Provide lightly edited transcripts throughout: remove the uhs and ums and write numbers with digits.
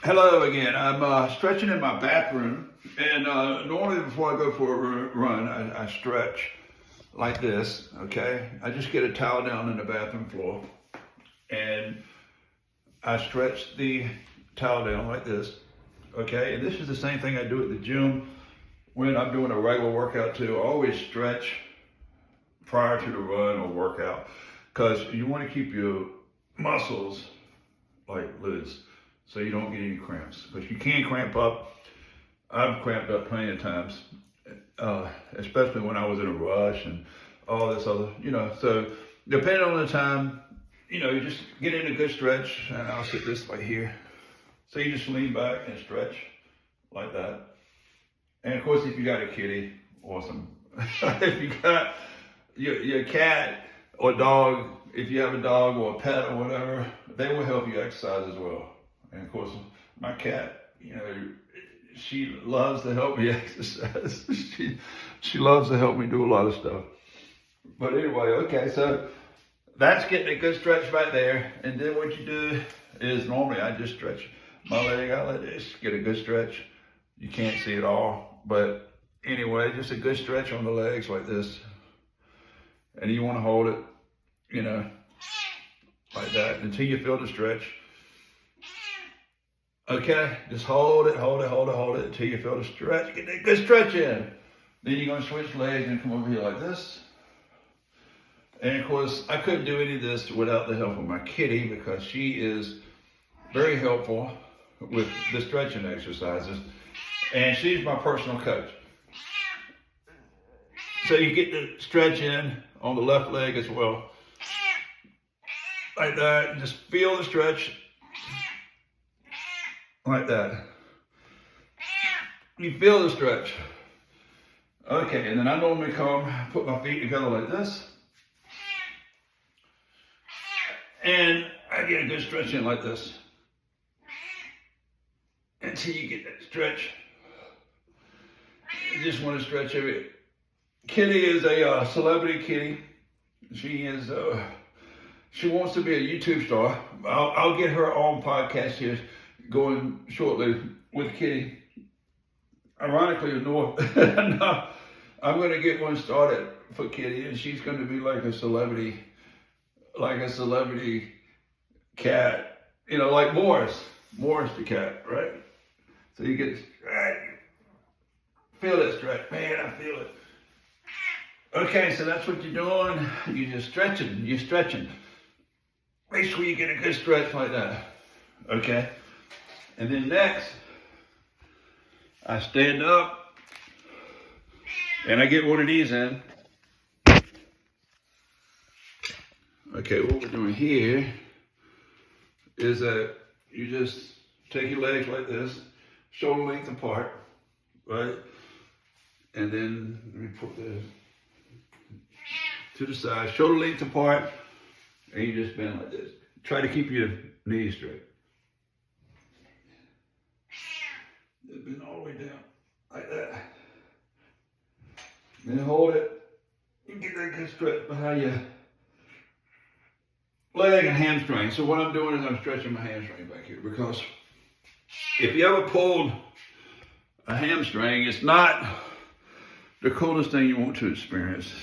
Hello again. I'm stretching in my bathroom, and normally before I go for a run, I stretch like this. Okay, I just get a towel down in the bathroom floor, and I stretch the towel down like this. Okay, and this is the same thing I do at the gym when I'm doing a regular workout too. I always stretch prior to the run or workout because you want to keep your muscles like loose so you don't get any cramps. Because you can cramp up. I've cramped up plenty of times, especially when I was in a rush and all this other. So depending on the time, you just get in a good stretch, and I'll sit this way here. So you just lean back and stretch like that. And of course, if you got a kitty, awesome. If you got your cat or dog, if you have a dog or a pet or whatever, they will help you exercise as well. And of course, my cat, she loves to help me exercise. She loves to help me do a lot of stuff. But anyway, okay, so that's getting a good stretch right there. And then what you do is normally I just stretch my leg out like this, get a good stretch. You can't see it all, but anyway, just a good stretch on the legs like this. And you want to hold it, like that until you feel the stretch. Okay, just hold it until you feel the stretch. Get that good stretch in. Then you're going to switch legs and come over here like this. And of course, I couldn't do any of this without the help of my kitty because she is very helpful with the stretching exercises. And she's my personal coach. So you get the stretch in on the left leg as well. Like that. And just feel the stretch. Like that. You feel the stretch. Okay, and then I normally put my feet together like this. And I get a good stretch in like this. Until you get that stretch. You just want to stretch every. Kitty is a celebrity kitty. She wants to be a YouTube star. I'll get her own podcast here going shortly with Kitty. Ironically, no, I'm going to get one started for Kitty, and she's going to be like a celebrity cat, like Morris the cat, right? So you get feel that stretch, man. I feel it. Okay, so that's what you're doing. You're just stretching. You're stretching. Make sure you get a good stretch like that. Okay? And then next, I stand up and I get one of these in. Okay, what we're doing here is that you just take your legs like this, shoulder length apart, right? And then let me put this to the side, shoulder length apart, and you just bend like this. Try to keep your knees straight. Bend all the way down, like that. Then hold it, and get that good stretch behind your leg and hamstring. So what I'm doing is I'm stretching my hamstring back here because if you ever pulled a hamstring, it's not the coolest thing you want to experience.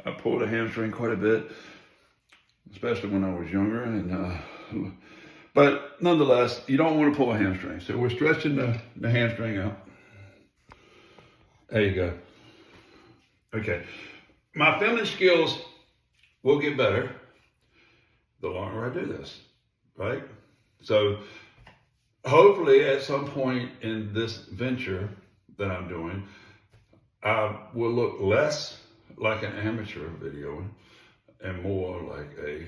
I pulled a hamstring quite a bit, especially when I was younger. But nonetheless, you don't want to pull a hamstring. So we're stretching the hamstring out. There you go. Okay. My feminine skills will get better the longer I do this, right? So hopefully at some point in this venture that I'm doing, I will look less like an amateur videoing and more like a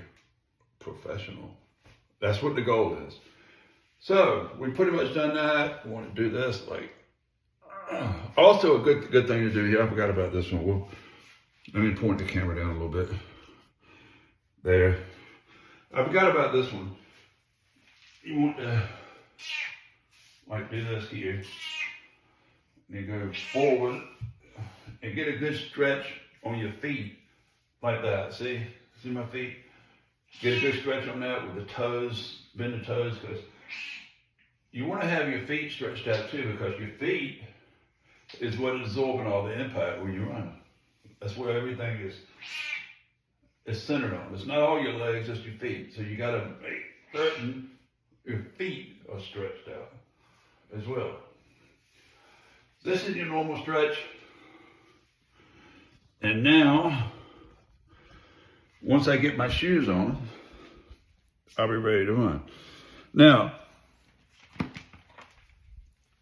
professional. That's what the goal is. So we pretty much done that. We want to do this also a good thing to do here. I forgot about this one. Let me point the camera down a little bit. There. I forgot about this one. You want to do this here. And go forward and get a good stretch on your feet like that. See my feet? Get a good stretch on that with the toes, bend the toes, because you want to have your feet stretched out too, because your feet is what is absorbing all the impact when you run. That's where everything is centered on. It's not all your legs, it's your feet. So you got to make certain your feet are stretched out as well. This is your normal stretch. And now, once I get my shoes on, I'll be ready to run. Now,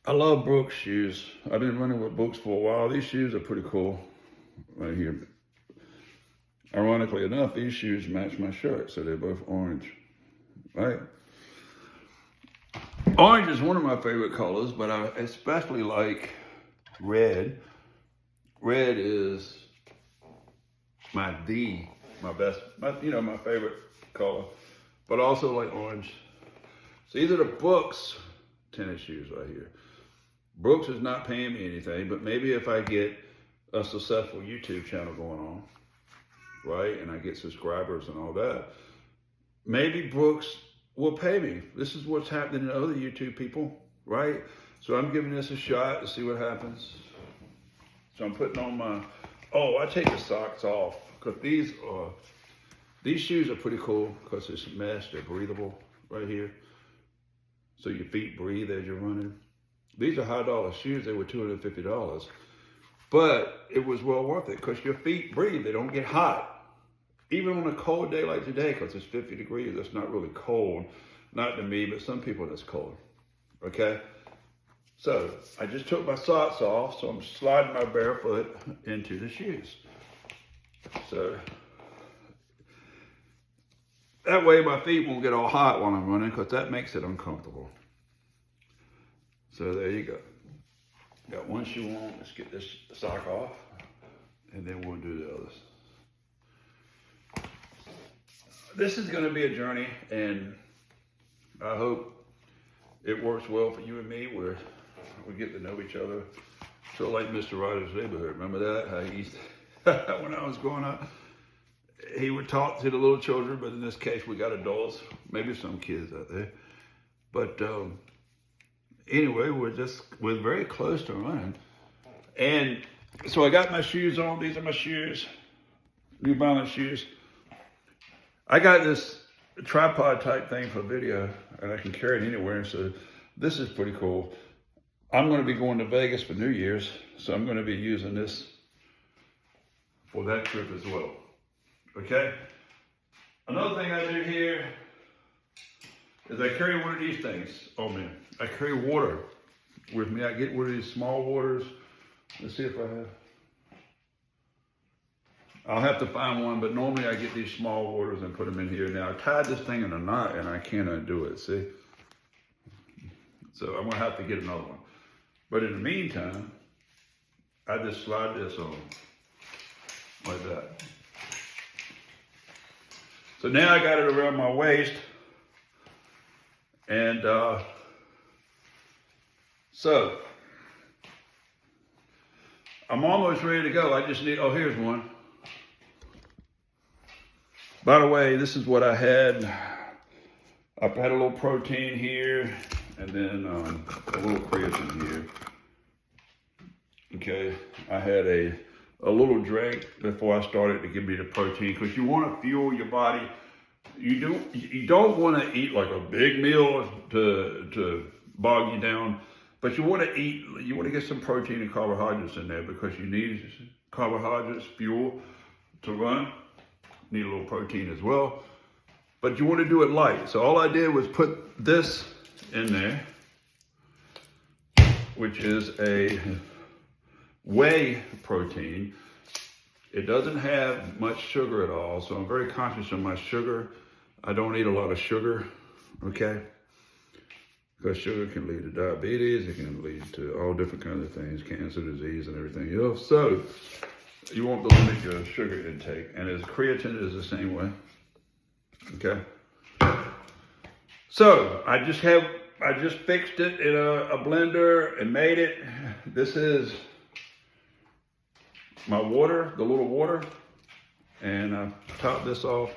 I love Brooks shoes. I've been running with Brooks for a while. These shoes are pretty cool right here. Ironically enough, these shoes match my shirt, so they're both orange, right? Orange is one of my favorite colors, but I especially like red. Red is my favorite color, but also like orange. So these are the Brooks tennis shoes right here. Brooks is not paying me anything, but maybe if I get a successful YouTube channel going on, right, and I get subscribers and all that, maybe Brooks will pay me. This is what's happening to other YouTube people, right? So I'm giving this a shot to see what happens. So I'm putting on my, I take the socks off, because these shoes are pretty cool because it's mesh, they're breathable right here. So your feet breathe as you're running. These are high dollar shoes, they were $250. But it was well worth it because your feet breathe, they don't get hot. Even on a cold day like today, because it's 50 degrees, that's not really cold. Not to me, but some people that's cold, okay? So I just took my socks off, so I'm sliding my barefoot into the shoes. So that way my feet won't get all hot while I'm running, because that makes it uncomfortable. So there you go. Got one shoe on, let's get this sock off, and then we'll do the others. This is gonna be a journey, and I hope it works well for you and me, where we get to know each other. So like Mr. Rogers' Neighborhood, remember that? How he used to, when I was growing up, he would talk to the little children, but in this case, we got adults, maybe some kids out there. But anyway, we're very close to running. And so I got my shoes on. These are my shoes, New Balance shoes. I got this tripod type thing for video, and I can carry it anywhere. So this is pretty cool. I'm going to be going to Vegas for New Year's, so I'm going to be using this for that trip as well. Okay? Another thing I do here is I carry one of these things. Oh man, I carry water with me. I get one of these small waters. Let's see if I have. I'll have to find one, but normally I get these small waters and put them in here. Now I tied this thing in a knot and I can't undo it, see? So I'm gonna have to get another one. But in the meantime, I just slide this on like that. So now I got it around my waist. And so I'm almost ready to go. I just need, here's one. By the way, this is what I had. I've had a little protein here, and then a little creatine here. Okay, I had a little drink before I started to give me the protein, because you want to fuel your body. You don't want to eat like a big meal to bog you down, but you want to get some protein and carbohydrates in there, because you need carbohydrates, fuel to run. Need a little protein as well, but you want to do it light. So all I did was put this in there, which is a whey protein. It doesn't have much sugar at all, so I'm very conscious of my sugar. I don't eat a lot of sugar, okay? Because sugar can lead to diabetes, it can lead to all different kinds of things, cancer, disease, and everything else. So you want to limit your sugar intake, and as creatine is the same way, okay? So I just fixed it in a blender and made it. This is my water, the little water, and I top this off